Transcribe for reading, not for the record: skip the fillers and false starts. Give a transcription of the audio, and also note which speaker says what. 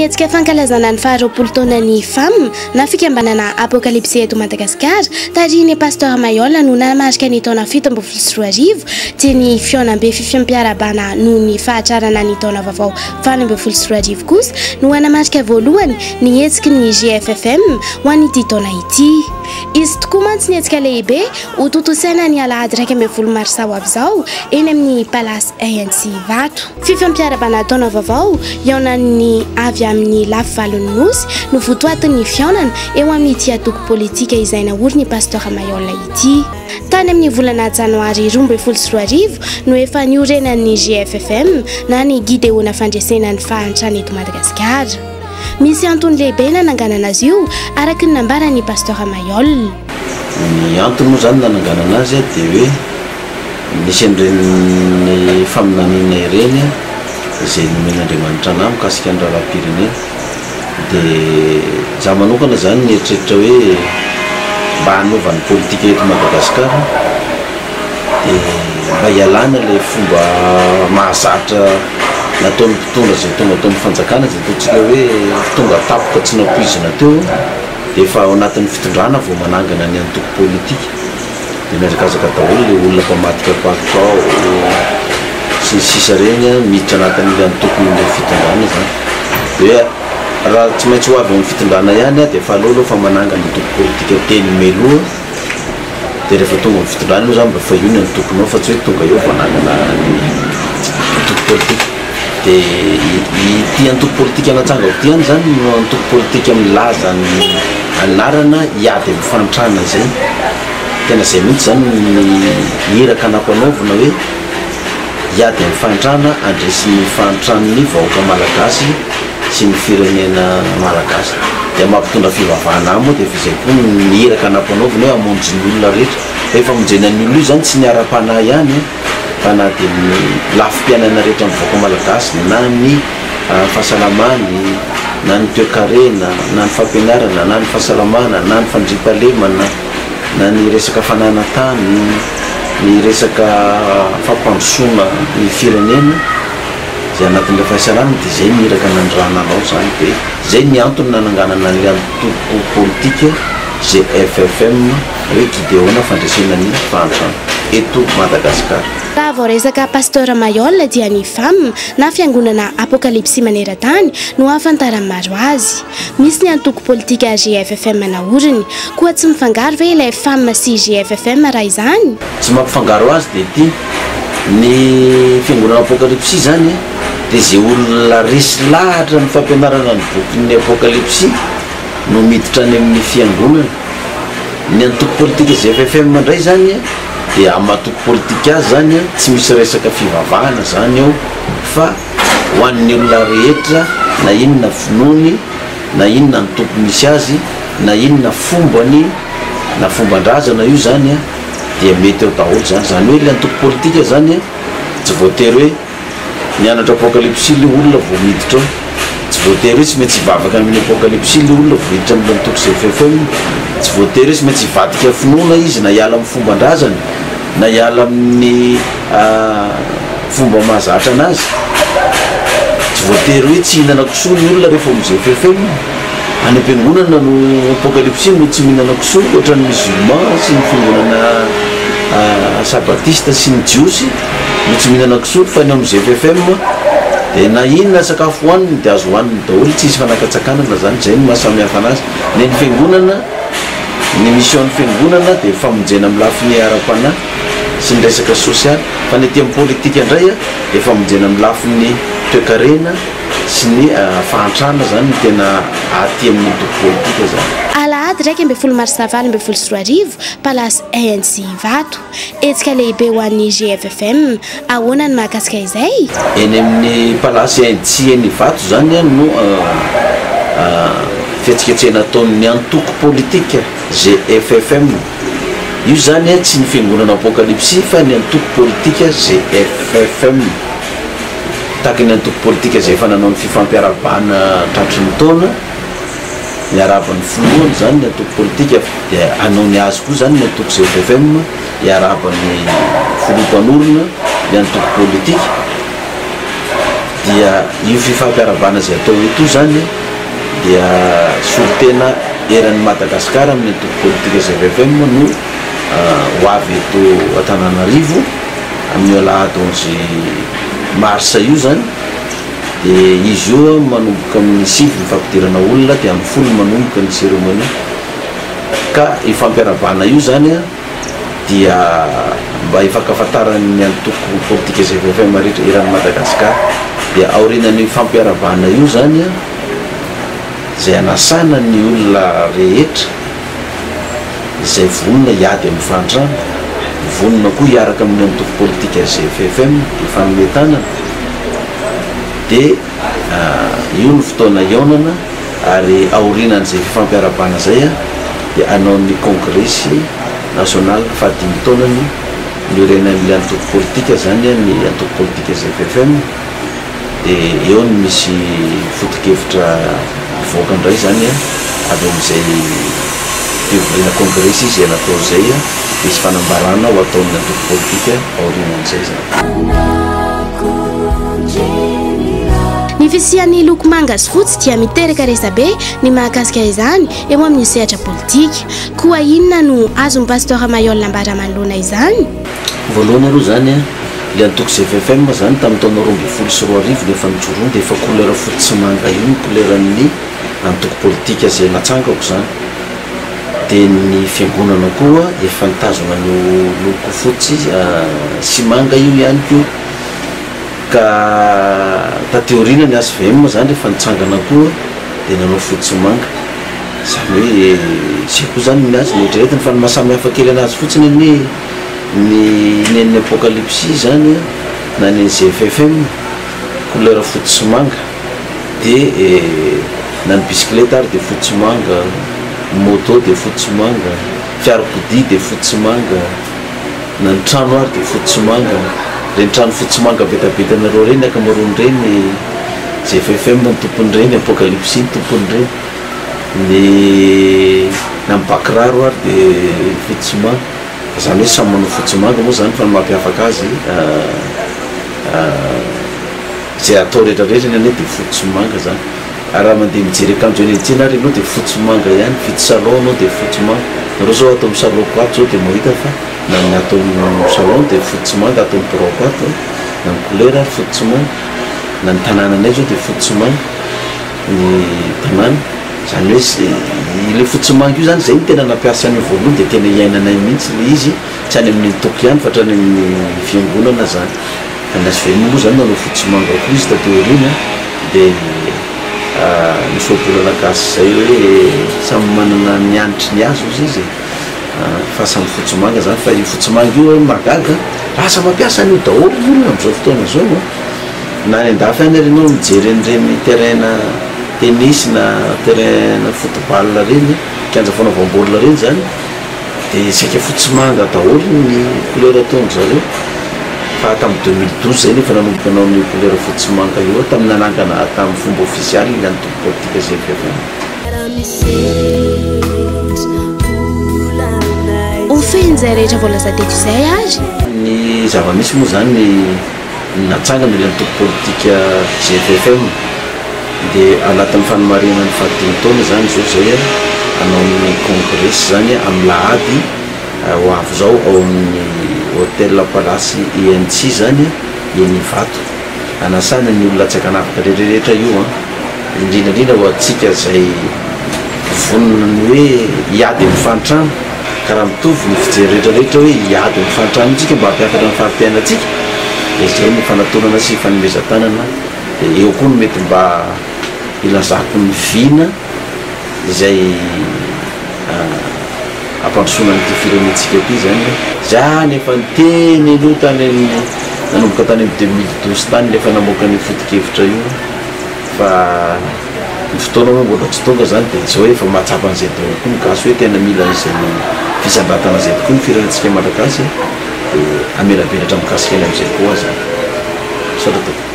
Speaker 1: Nietsika fankalazana ny faharoapolo taona ny FAM na fikambanana apokalipsy eto Madagasikara tariny pasteur Mayola no namarika ny taona 17 dia ny fionambe fifampiarabana no ny fahatrarana ny taona vaovao 2024 kosa no anamarika voalohany ny hetsiky ny GFFM ho an'ity taona ity. Izy tokoa mantsy ny hetsika lehibe ho totosaina ny alahady 12 mars ho avy izao eny amin'ny Palace ANC Vato. Fifampiarabana taona vaovao iaonan'ny avy amin'ny lafy valon'ny nosy no votoatin'ny fionana eo amin'ity atoko politika izay naoriny pasteur Mayola ity. Tany amin'ny volana janoary 2024 no efa niorenan'ny GFFM na ny gideona fandresenan'ny fahantrana eto Madagasikara. Misy antony lehibe nananganana azy io araka ny nambaran'ny pasteur Mayola.
Speaker 2: Ny antony moa zany nananganana azy dia hoe nisy an'ireny faminaniana ireny izay nomen'Andriamanitra anahy mikasika ny raharam-pirenena dia za manokana zany nieritreretra hoe mba hanaovany politika eto Madagasikara dia mba hialana ilay fomba mahazatra nataon'ny mpitondra izay tonga tao amin'ny fanjakana izay ataontsika hoe tonga tapoka tsy nampoizina teo dia efa ao anatin'ny fitondrana vao manangana ny antoko politika dia miazakazaka daholo ilay olona mpamatika palitao sy ny sisa reny miditra anatin'ilay antokon'ilay fitondrana zany dia raha tsy maintsy ho avy amin'ny fitondrana ihany dia efa aleo fa manangana ny antoko politika teny meloa dia rehefa tonga amin'ny fitondrana io zany mba fa io ny antokonao fa tsy hoe tonga eo manangana ny antoko politika. Dia ity antoko politika anatsanga ho tiany zany no antoko politika milaza ny anarana hiady amin'ny fantrana zay tena zay mihitsy zany ny hiraka nampanaovina hoe hiady amin'ny fantrana andresy ny fantran'ny vahoaka malagasy sy ny firenena malagasy dia mampitondra fivavahana moa dia fizay koa ny hiraka nampanaovina hoe hamonjy ny olona rehetra rehefa monjena ny olona io zany tsy ny ara-panahy ihany fa na dia ny lafim-piainana rehetra amin'ny vahoaka malagasy na ny fahasalamany na ny toe-karena na ny fampianarana na ny fahasalamana na ny fandriam-pahalemana na ny resaka fananantany ny resaka fampandrosoana ny firenena izay anatin'ilay fahasalamana dia izay nihiraka nandrananao zany dia izay ny antony nananganana ny antoko politika GFFM hoe gideona fandresenan'ny fahantrana eto Madagasikara.
Speaker 1: Raha vao resaka pasteur Mayola dia ny FAM na fiangonana apokalipsy maneran-tany no ahafantarany maro azy. Misy ny antoko politika GFFM naoriny koa tsy mifangaro ve ilay FAM sy GFFM raha izany?
Speaker 2: Tsy mampifangaro azy dia ity ny fiangonana apokalipsy zany dia izay olona resy lahatra ny fampianarana ny bokin'ny apokalipsy no miditra any amin'ny fiangonana. Ny antoko politika GFFM mandray zany dia amin'ny antoko politika azy zany tsy misy resaka fivavahana zany ao fa ho an'ny olona rehetra na inona finoany na inona ny tompo misy azy na inona fombany na fombandrazana io zany dia mety eo daholo zany zany hoe ilay antoko politika zany tsy voatery hoe nianatra apokalipsy le olona vao miditra ao tsy voatery hoe tsy maintsy hivavaka amin'ny apokalipsy le olona vao hiditra amin'ny antoko GFFM tsy voatery hoe tsy maintsy hivadika finoana izy na hiala amin'ny fombandrazana na hiala amin'ny fomba mahazatra anazy tsy voatery hoe tsy hihinana kisoa ny olona rehefa amin'ny GFFM any am-piangonana no apokalipsy no tsy mihinana kisoa ohatran'ny musulman sy ny fiangonana sabatista sy ny jiosy no tsy mihinana kisoa fa ny amin'ny GFFM dia na inona sakafo hohaniny dia azo hohaniny daholo tsy isy fanakatsakana zany zay no mahasamihafa anazy. Ny fiangonana ny mission ny fiangonana dia famonjena amin'ny lafiny ara-panahy sy ny resaka sosialy fa ny aty amin'ny politika indray dia famonjena amin'ny lafiny toe-karena sy ny fahantrana zany no tena aty amin'ny antoko politika zany.
Speaker 1: Alahady 12 mars 2024 Palace ANC Vato. Hetsika lehibe ho an'ny GFFM ahoana ny mahakasika izay?
Speaker 2: Eny amin'ny Palace ANC eny Vato zany no fihetsiketsehana ataon'ny antoko politika GFFM. Io zany tsy ny fiangonana apokalipsy fa ny antoko politika GFFM. Tahaka ny antoko politika izay efa nanao ny fifampiarabana tratry ny taona miarabany foloany zany ny antoko politika dia anao ny azy koa zany ny antoko GFFM miarabany folo mpanorona ny antoko politika dia io fifampiarabana zay atao eto zany dia solotena eran'ny Madagasikara amin'ny antoko politika ZFM no ho avy eto Antananarivo amin'ny alahady 11 marsa io zany. Dia izy io manomboka amin'ny 5 fampidirana olona dia amin'ny 10 manomboka ny cérémonie. Ka ifampiarabana io zany dia mba hifankafantaran'ny antoko politika ZFM rehetra eran'ny Madagasikara. Dia aorinan'ny fampiarabana io zany zay anasana ny olona rehetra izay vonona hiady amin'ny fantrano, vonona koa hiaraka amin'ny antoko politika ZFM ifanometanana. Dia io ny fotoana iaonana ary aorinan'izay fifampiarabana zay dia anaon'ny congrès national fahadimy taonany niorenan'ilay antoko politika zany ny antoko politika ZFM. Dia eo no misy foto-kevitra mivoaka indray zany avy amin'izay fivoriana congrès izay natao zay misy fanambarana ho ataon'ny antoko politika aorinan'izay zany.
Speaker 1: Ny fisian'ny loko manga sy fotsy dia miteraka resabe ny mahakasika izany eo amin'ny sehatra politika. Koa inona no azon'ny pasteur Mayol nambara manoloana izany?
Speaker 2: Voalohany aloha zany ilay antoko ZFM zany tamin'ny taona 2014 nefa nijoroany dia efa couleur fotsy sy manga io ny couleur'ny antoko politika zay natsangako zany. Dia ny fiangonana koa efa nitazona ny loko fotsy sy manga io ihany koa. Ka tateorina ny ASVM zany rehefa nitsangana koa dia nanao fotsy manga. Zany hoe zay koa zany ny azy rehetrarehetra fa ny mahasamihafa kely anazy fotsiny ny nen'ny apocalypse zany na ny ZFM couleur fotsy sy manga. Dia na ny bicyclette ary dia fotsy manga, moto dia fotsy manga, fiarakodia dia fotsy manga, na ny trano ary dia fotsy manga. Reny trano fotsy manga betabetanareo reny akamaroany reny ZFM ny tompony reny, apocalypse ny tompony reny. Ny na mibakiraro ary dia fotsy manga. Zany hoe samy manao fotsy manga moa zany fa ny mampiavaka azy zay atao rehetrarehetra ny ane dia fotsy manga zany. Ary raha mandeha mijery akanjo eny an-tsena ary anao dia fotsy manga ihany, vidy salon anao dia fotsy manga. Nareo zao atao amin'ny salon koato zao dia mahita fa na ny atao amin'ny salon dia fotsy manga, atao amin'ny birao koato na ny couleur ary fotsy manga, na ny tanànanay zao dia fotsy manga ny tanàna. Zany hoe ilay fotsy manga io zany zay ny tena nampiasa ny voalohany dia tena iainanay mihitsy le izy, tsy any amin'ny toko ihany fa hatrany amin'ny fiangonana zany. Ny ASVM moa zany nanao fotsy manga koa izy tateorina. Dia misy obolana gasy zay hoe samy manana ny anitry ny azo izy fa samy fotsy manga zany. Fa io fotsy manga io magaga lasa mampiasa an'io daholo olona amin'izao fotoana zao. Na ny andafy any ary ianao mijery an'ireny terrain tennis na terrain football reny, kianja fanaovam-baolina reny zany, dia saika fotsy manga daholo ny couleur ataon'zareo. Fa tamin'ny 2012 zay nefa nanomboka anao ny couleur fotsy manga io tamin'ny nanangana tamin'ny fomba ofisialy ny antoko politika ZFM.
Speaker 1: Ho fehiny rehetra voalaza teto izay ary
Speaker 2: ny zava-misy moa zany ny natsangana ilay antoko politika ZFM. Dia anatin'ny fanomarinana ny fahadimy taona zany zao zay anao ny congrès zany amin'ny lahady ho avy zao ao amin'ny hôtel Palace INC zany Enivato. Anasana ny olona tsy hakanavaka rehetrarehetra io indrindrandrindra ho antsika zay vonona ny hoe hiady amin'ny fantrano. Ka raha mitovy ny fijery rehetrarehetra hoe hiady amin'ny fantrano tsika mba hampiakatra ny fahampiainatsika. Dia zay ny fanatonana sy fanomezan-tanana. Dia eo koa no mety mba ilazako ny vina izay ampandrosoana n'ity firenentsika ity zany. Zany efa niteny aloha tany amin'ny nanomboka tany amin'ny 2012 tany nefa namoaka ny foto-kevitra io. Fa ny fotoana moa mbola tsy tonga zany dia zao hoe efa mahatsapa an'izay daholo koa ny gasy hoe tena mila izay fisambatana izay tokoa ny firenentsika malagasy dia amelaberatra mikasika eny amin'izay koa zany. Sarotra.